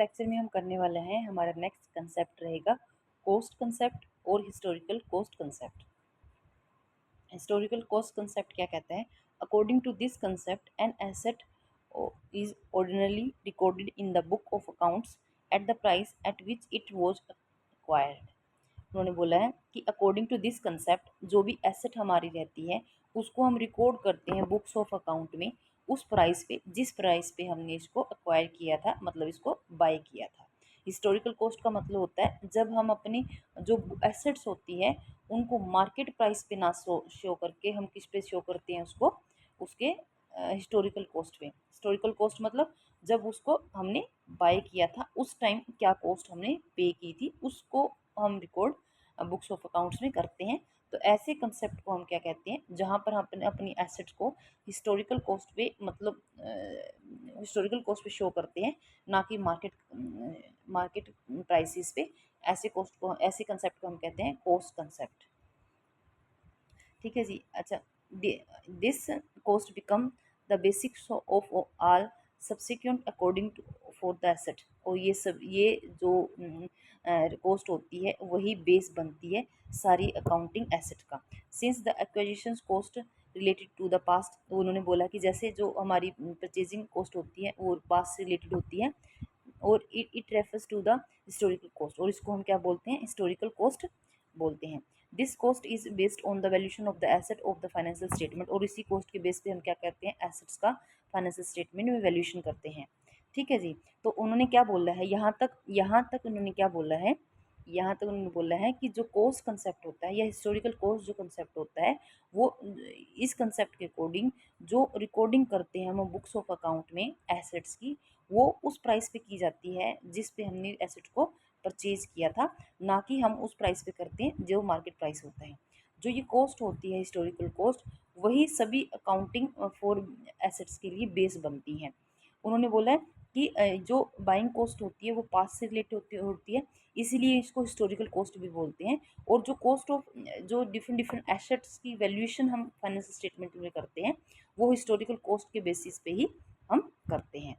Lecture में हम करने वाले हैं, हमारा नेक्स्ट कंसेप्ट रहेगा कॉस्ट कंसेप्ट और historical cost concept. Historical cost concept क्या कहता है? According to this concept an asset is ordinarily recorded in the book of accounts at the price at which it was acquired। उन्होंने बोला है कि according to this concept जो भी asset हमारी रहती है उसको हम रिकॉर्ड करते हैं बुक्स ऑफ अकाउंट में उस प्राइस पे जिस प्राइस पे हमने इसको एक्वायर किया था, मतलब इसको बाय किया था। हिस्टोरिकल कॉस्ट का मतलब होता है जब हम अपनी जो एसेट्स होती है उनको मार्केट प्राइस पे ना शो करके हम किस पे शो करते हैं, उसको उसके हिस्टोरिकल कॉस्ट पे। हिस्टोरिकल कॉस्ट मतलब जब उसको हमने बाय किया था उस टाइम क्या कॉस्ट हमने पे की थी उसको हम रिकॉर्ड बुक्स ऑफ अकाउंट्स में करते हैं। तो ऐसे कंसेप्ट को हम क्या कहते हैं, जहाँ पर हम अपने अपनी एसेट्स को हिस्टोरिकल कॉस्ट पे मतलब हिस्टोरिकल कॉस्ट पे शो करते हैं, ना कि मार्केट प्राइसेस पे। ऐसे कॉस्ट को, ऐसे कंसेप्ट को हम कहते हैं कॉस्ट कंसेप्ट। ठीक है जी। अच्छा, this cost become the basics of all subsequent according to for the asset. और ये जो कॉस्ट होती है वही बेस बनती है सारी अकाउंटिंग एसेट का। Since the acquisition cost related to the past, तो उन्होंने बोला कि जैसे जो हमारी परचेजिंग कॉस्ट होती है वो पास्ट से रिलेटेड होती है, और it refers to the historical cost, और इसको हम क्या बोलते हैं? हिस्टोरिकल कॉस्ट बोलते हैं। This cost is based on the valuation of the asset of the financial statement, और इसी कॉस्ट के बेस पे हम क्या करते हैं? एसेट्स का फाइनेंशियल स्टेटमेंट में वैल्यूएशन करते हैं। ठीक है जी। तो उन्होंने क्या बोला है यहाँ तक उन्होंने क्या बोला है? यहाँ तक उन्होंने बोला है कि जो कॉस्ट कंसेप्ट होता है या हिस्टोरिकल कॉस्ट जो कंसेप्ट होता है वो इस कंसेप्ट के अकॉर्डिंग जो रिकॉर्डिंग करते हैं हम बुक्स ऑफ अकाउंट में एसेट्स की, वो उस प्राइस पे की जाती है जिस पे हमने एसेट को परचेज किया था, ना कि हम उस प्राइस पे करते हैं जो मार्केट प्राइस होता है। जो ये कॉस्ट होती है हिस्टोरिकल कॉस्ट, वही सभी अकाउंटिंग फॉर एसेट्स के लिए बेस बनती है। उन्होंने बोला है कि जो बाइंग कॉस्ट होती है वो पास्ट से रिलेटेड होती है, इसीलिए इसको हिस्टोरिकल कॉस्ट भी बोलते हैं। और जो कॉस्ट ऑफ जो डिफरेंट डिफरेंट एसेट्स की वैल्यूएशन हम फाइनेंशियल स्टेटमेंट में करते हैं वो हिस्टोरिकल कॉस्ट के बेसिस पे ही हम करते हैं।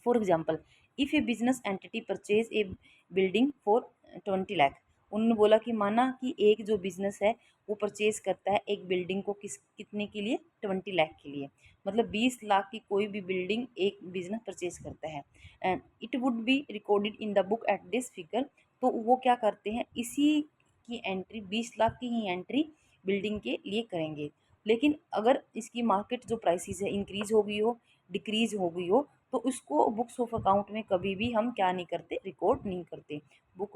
For example, if A business entity purchase a building for 20 lakh. उन्होंने बोला कि माना कि एक जो बिजनेस है वो परचेज करता है एक बिल्डिंग को कितने के लिए? 20 लाख के लिए। मतलब 20 लाख की कोई भी बिल्डिंग एक बिजनेस परचेज करता है, and it would be recorded in the book at this figure. तो वो क्या करते हैं? इसी की एंट्री, 20 लाख की ही एंट्री बिल्डिंग के लिए करेंगे। लेकिन अगर इसकी मार्केट जो प्राइसेस है इंक्रीज हो गई हो, डिक्रीज हो गई हो, तो उसको बुक्स ऑफ अकाउंट में कभी भी हम क्या नहीं करते? रिकॉर्ड नहीं करते। Book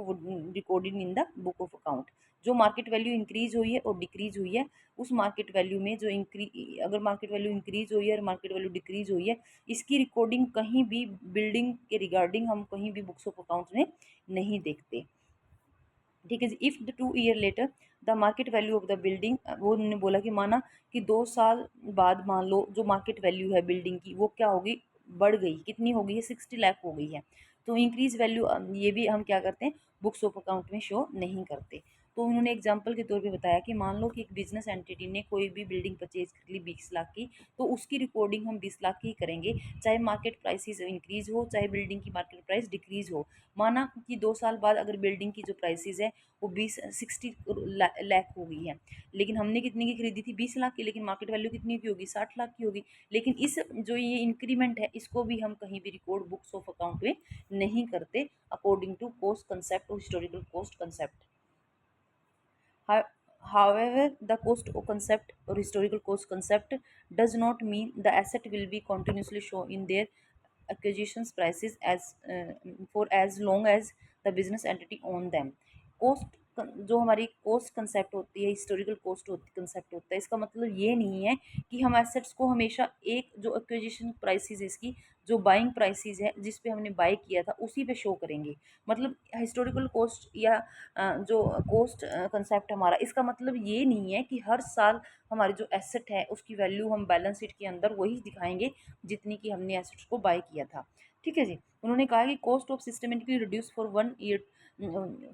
recorded in the book of account. जो मार्केट वैल्यू इंक्रीज हुई है और डिक्रीज हुई है, उस मार्केट वैल्यू में जो अगर मार्केट वैल्यू इंक्रीज हुई है और मार्केट वैल्यू डिक्रीज हुई है, इसकी रिकॉर्डिंग कहीं भी बिल्डिंग के रिगार्डिंग हम कहीं भी बुक्स ऑफ अकाउंट में नहीं देखते। ठीक है जी। If the 2 year later the market value of the building, वो उन्होंने बोला कि माना कि 2 साल बाद मान लो जो मार्केट वैल्यू है बिल्डिंग की वो क्या होगी? बढ़ गई। कितनी हो गई है? 60 लाख हो गई है। तो इंक्रीज वैल्यू ये भी हम क्या करते हैं? बुक्स ऑफ अकाउंट में शो नहीं करते। तो उन्होंने एग्जाम्पल के तौर पे बताया कि मान लो कि एक बिजनेस एंटिटी ने कोई भी बिल्डिंग परचेज कर ली 20 लाख की, तो उसकी रिकॉर्डिंग हम 20 लाख की ही करेंगे, चाहे मार्केट प्राइसेस इंक्रीज हो चाहे बिल्डिंग की मार्केट प्राइस डिक्रीज हो। माना कि 2 साल बाद अगर बिल्डिंग की जो प्राइसेस है वो 60 लाख हो गई है, लेकिन हमने कितने की खरीदी थी? 20 लाख की, लेकिन मार्केट वैल्यू कितनी की होगी? 60 लाख की होगी। लेकिन इस जो ये इंक्रीमेंट है इसको भी हम कहीं भी रिकॉर्ड बुक्स ऑफ अकाउंट में नहीं करते अकॉर्डिंग टू कॉस्ट कंसेप्ट और historical cost concept. However, the cost concept or historical cost concept does not mean the asset will be continuously shown in their acquisition prices as for as long as the business entity own them. Cost जो हमारी coast concept होती है, historical coast concept होता है, इसका मतलब ये नहीं है कि हम एसेट्स को हमेशा एक जो एक्विजिशन प्राइसेस इसकी जो बाइंग प्राइसेस है जिस पे हमने बाय किया था उसी पे शो करेंगे। मतलब हिस्टोरिकल कोस्ट या जो कोस्ट कंसेप्ट हमारा, इसका मतलब ये नहीं है कि हर साल हमारी जो एसेट है उसकी वैल्यू हम बैलेंस शीट के अंदर वही दिखाएंगे जितनी की हमने एसेट्स को बाय किया था। ठीक है जी। उन्होंने कहा कि cost of systematically reduce for 1 year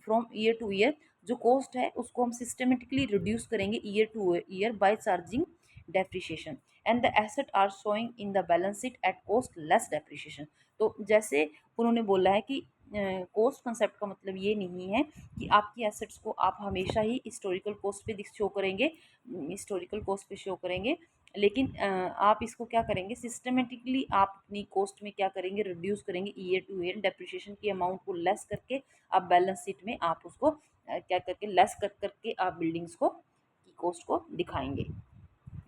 from year to year. जो कॉस्ट है उसको हम सिस्टमेटिकली रिड्यूस करेंगे year to year by charging depreciation and the asset are showing in the balance sheet at cost less depreciation। तो जैसे उन्होंने बोला है कि कोस्ट कंसेप्ट का मतलब ये नहीं है कि आपकी एसेट्स को आप हमेशा ही हिस्टोरिकल कोस्ट पे शो करेंगे, हिस्टोरिकल कोस्ट पे शो करेंगे, लेकिन आप इसको क्या करेंगे, सिस्टमेटिकली आप अपनी कोस्ट में क्या करेंगे, रिड्यूस करेंगे ईयर टू ईयर, डेप्रिसिएशन की अमाउंट को लेस करके आप बैलेंस शीट में आप उसको क्या करके लेस कर करके आप बिल्डिंग्स को की कोस्ट को दिखाएंगे,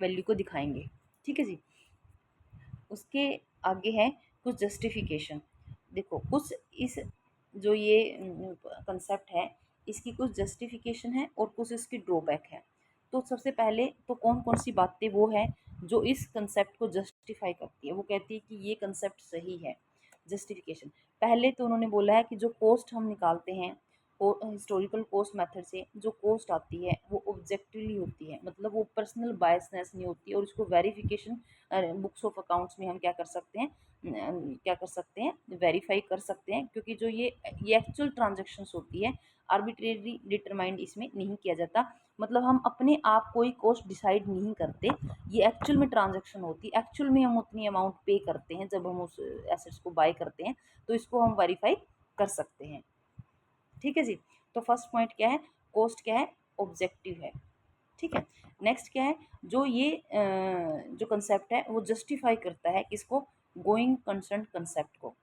वैल्यू को दिखाएंगे। ठीक है जी। उसके आगे है कुछ जस्टिफिकेशन। देखो कुछ इस जो ये कंसेप्ट है इसकी कुछ जस्टिफिकेशन है और कुछ इसकी ड्रॉबैक है। तो सबसे पहले तो कौन कौन सी बातें वो है जो इस कंसेप्ट को जस्टिफाई करती है, वो कहती है कि ये कंसेप्ट सही है। जस्टिफिकेशन, पहले तो उन्होंने बोला है कि जो कोस्ट हम निकालते हैं हिस्टोरिकल कोस्ट मेथड से जो कोस्ट आती है वो ऑब्जेक्टिवली होती है, मतलब वो पर्सनल बायसनेस नहीं होती, और उसको वेरिफिकेशन बुक्स ऑफ अकाउंट्स में हम क्या कर सकते हैं, क्या कर सकते हैं, वेरीफाई कर सकते हैं, क्योंकि जो ये एक्चुअल ट्रांजेक्शन्स होती है आर्बिट्रेटली डिटरमाइंड इसमें नहीं किया जाता, मतलब हम अपने आप कोई कॉस्ट डिसाइड नहीं करते, ये एक्चुअल में ट्रांजेक्शन होती है, एक्चुअल में हम उतनी अमाउंट पे करते हैं जब हम उस एसेट्स को बाय करते हैं, तो इसको हम वेरीफाई कर सकते हैं। ठीक है जी। तो फर्स्ट पॉइंट क्या है, कोस्ट क्या है, ऑब्जेक्टिव है। ठीक है। नेक्स्ट क्या है, जो ये जो कंसेप्ट है वो जस्टिफाई करता है किसको, गोइंग कंसर्न कंसेप्ट को,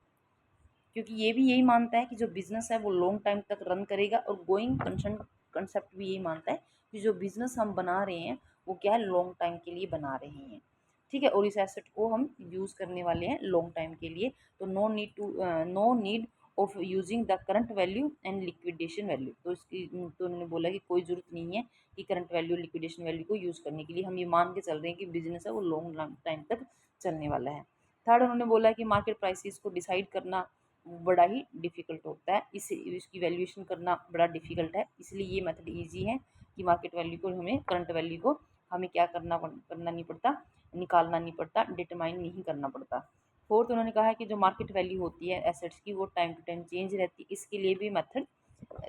क्योंकि ये भी यही मानता है कि जो बिजनेस है वो लॉन्ग टाइम तक रन करेगा, और गोइंग कंसर्न कंसेप्ट भी यही मानता है कि जो बिजनेस हम बना रहे हैं वो क्या है, लॉन्ग टाइम के लिए बना रहे हैं। ठीक है, और इस एसेट को हम यूज़ करने वाले हैं लॉन्ग टाइम के लिए, तो no need of using the current value and liquidation value. तो इसकी तो उन्होंने बोला कि कोई ज़रूरत नहीं है कि करंट वैल्यू लिक्विडेशन वैल्यू को यूज़ करने के लिए, हम ये मान के चल रहे हैं कि बिजनेस है वो लॉन्ग टाइम तक चलने वाला है। थर्ड, उन्होंने बोला कि मार्केट प्राइसेस को डिसाइड करना बड़ा ही डिफ़िकल्ट होता है, इसे इसकी वैल्यूएशन करना बड़ा डिफ़िकल्ट है, इसलिए ये मेथड ईजी है कि मार्केट वैल्यू को हमें, करंट वैल्यू को हमें क्या करना नहीं पड़ता, निकालना नहीं पड़ता, डिटरमाइन नहीं करना पड़ता। फोर्थ, उन्होंने कहा है कि जो मार्केट वैल्यू होती है एसेट्स की वो टाइम टू टाइम चेंज रहती है, इसके लिए भी मेथड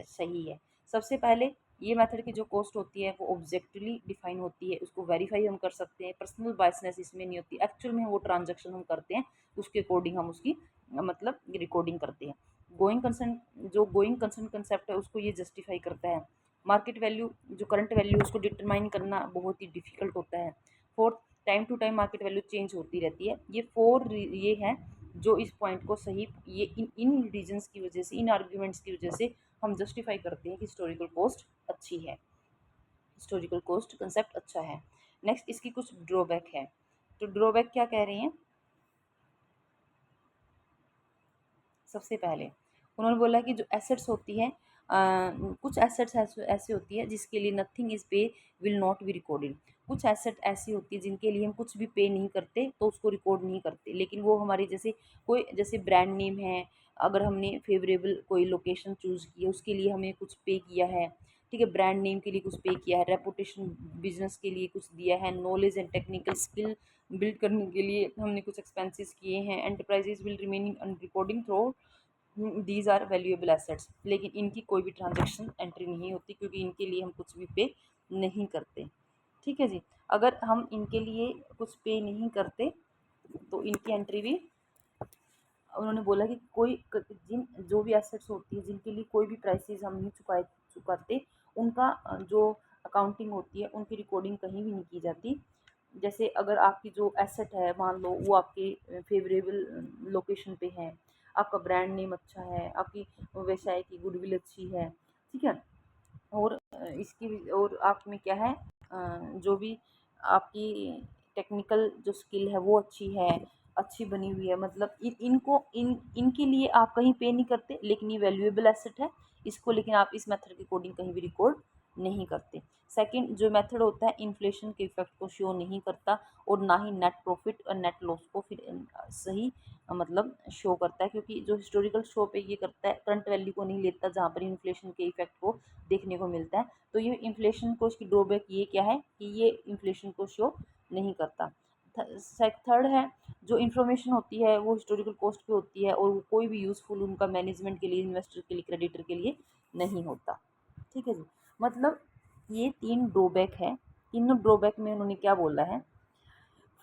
सही है। सबसे पहले ये मेथड की जो कॉस्ट होती है वो ऑब्जेक्टिवली डिफाइन होती है, उसको वेरीफाई हम कर सकते हैं, पर्सनल बायसनेस इसमें नहीं होती, एक्चुअल में वो ट्रांजैक्शन हम करते हैं उसके अकॉर्डिंग हम उसकी मतलब रिकॉर्डिंग करते हैं। गोइंग कंसर्न कंसेप्ट है उसको ये जस्टिफाई करता है। मार्केट वैल्यू जो करंट वैल्यू उसको डिटरमाइन करना बहुत ही डिफिकल्ट होता है। Fourth, time to time market value change होती रहती है। ये ये है जो इस पॉइंट को सही, ये इन रीजंस की वजह से, इन आर्ग्यूमेंट्स की वजह से हम जस्टिफाई करते हैं कि हिस्टोरिकल कॉस्ट अच्छी है, हिस्टोरिकल कॉस्ट कंसेप्ट अच्छा है। नेक्स्ट इसकी कुछ ड्रॉबैक है। तो ड्रॉबैक क्या कह रहे हैं, सबसे पहले उन्होंने बोला कि जो एसेट्स होती है कुछ एसेट्स ऐसे होती है जिसके लिए नथिंग इज पे विल नॉट बी रिकॉर्डेड। कुछ एसेट ऐसी होती है जिनके लिए हम कुछ भी पे नहीं करते तो उसको रिकॉर्ड नहीं करते, लेकिन वो हमारी जैसे कोई जैसे ब्रांड नेम है, अगर हमने फेवरेबल कोई लोकेशन चूज़ की है उसके लिए हमें कुछ पे किया है, ठीक है, ब्रांड नेम के लिए कुछ पे किया है, रेपुटेशन बिजनेस के लिए कुछ दिया है, knowledge and technical skill build करने के लिए हमने कुछ एक्सपेंसेस किए हैं, enterprises will remaining un recording through these are valuable assets, लेकिन इनकी कोई भी ट्रांजेक्शन एंट्री नहीं होती क्योंकि इनके लिए हम कुछ भी पे नहीं करते। ठीक है जी। अगर हम इनके लिए कुछ पे नहीं करते तो इनकी एंट्री भी, उन्होंने बोला कि जिन जो भी एसेट्स होती है जिनके लिए कोई भी प्राइसेस हम नहीं चुकाते उनका जो अकाउंटिंग होती है उनकी रिकॉर्डिंग कहीं भी नहीं की जाती। जैसे अगर आपकी जो एसेट है मान लो वो आपके फेवरेबल लोकेशन पे है, आपका ब्रांड नेम अच्छा है, आपकी व्यवसाय की गुडविल अच्छी है, ठीक है, और इसकी और आप में क्या है, जो भी आपकी टेक्निकल जो स्किल है वो अच्छी है, अच्छी बनी हुई है, मतलब इनके लिए आप कहीं पे नहीं करते, लेकिन ये वैल्यूएबल एसेट है, इसको लेकिन आप इस मेथड के अकॉर्डिंग कहीं भी रिकॉर्ड नहीं करते। सेकंड जो मेथड होता है इन्फ्लेशन के इफेक्ट को शो नहीं करता, और ना ही नेट प्रॉफिट और नेट लॉस को फिर सही मतलब शो करता है, क्योंकि जो हिस्टोरिकल शो पे ये करता है करंट वैल्यू को नहीं लेता जहाँ पर इन्फ्लेशन के इफेक्ट को देखने को मिलता है। तो ये इन्फ्लेशन को, इसकी ड्रॉबैक ये क्या है कि ये इन्फ्लेशन को शो नहीं करता। थर्ड है जो इन्फॉर्मेशन होती है वो हिस्टोरिकल कॉस्ट पे होती है और वो कोई भी यूज़फुल उनका मैनेजमेंट के लिए, इन्वेस्टर के लिए, क्रेडिटर के लिए नहीं होता। ठीक है जी। मतलब ये तीन ड्रॉबैक है, तीनों ड्रॉबैक में उन्होंने क्या बोला है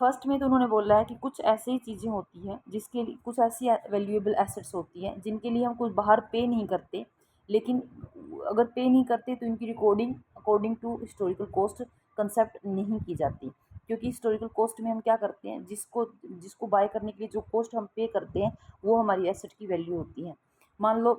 फर्स्ट में तो उन्होंने बोला है कि कुछ ऐसी चीज़ें होती हैं जिसके लिए, कुछ ऐसी वैल्यूएबल एसेट्स होती हैं जिनके लिए हम कुछ बाहर पे नहीं करते, लेकिन अगर पे नहीं करते तो इनकी recording according to historical cost concept नहीं की जाती। क्योंकि हिस्टोरिकल कॉस्ट में हम क्या करते हैं, जिसको जिसको बाय करने के लिए जो कॉस्ट हम पे करते हैं वो हमारी एसेट की वैल्यू होती है। मान लो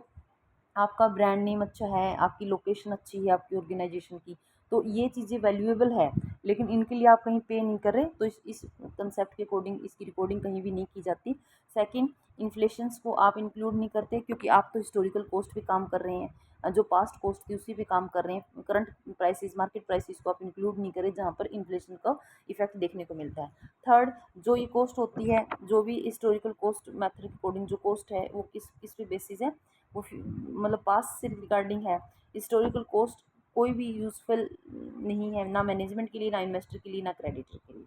आपका ब्रांड नेम अच्छा है, आपकी लोकेशन अच्छी है आपकी ऑर्गेनाइजेशन की, तो ये चीज़ें वैल्यूएबल है, लेकिन इनके लिए आप कहीं पे नहीं कर रहे, तो इस कंसेप्ट के अकॉर्डिंग इसकी रिकॉर्डिंग कहीं भी नहीं की जाती। सेकंड, इन्फ्लेशंस को आप इंक्लूड नहीं करते, क्योंकि आप तो हिस्टोरिकल कॉस्ट पे काम कर रहे हैं, जो पास्ट कॉस्ट थी उसी पे काम कर रहे हैं। करंट प्राइसेस, मार्केट प्राइसेस को आप इंक्लूड नहीं करें जहाँ पर इन्फ्लेशन का इफेक्ट देखने को मिलता है। थर्ड, जो ये कॉस्ट होती है, जो भी हिस्टोरिकल कॉस्ट मेथड के अकॉर्डिंग जो कॉस्ट है वो किस किस पे बेसिस है, वो मतलब पास्ट से रिगार्डिंग है। हिस्टोरिकल कॉस्ट कोई भी यूजफुल नहीं है, ना मैनेजमेंट के लिए, ना इन्वेस्टर के लिए, ना क्रेडिटर के लिए।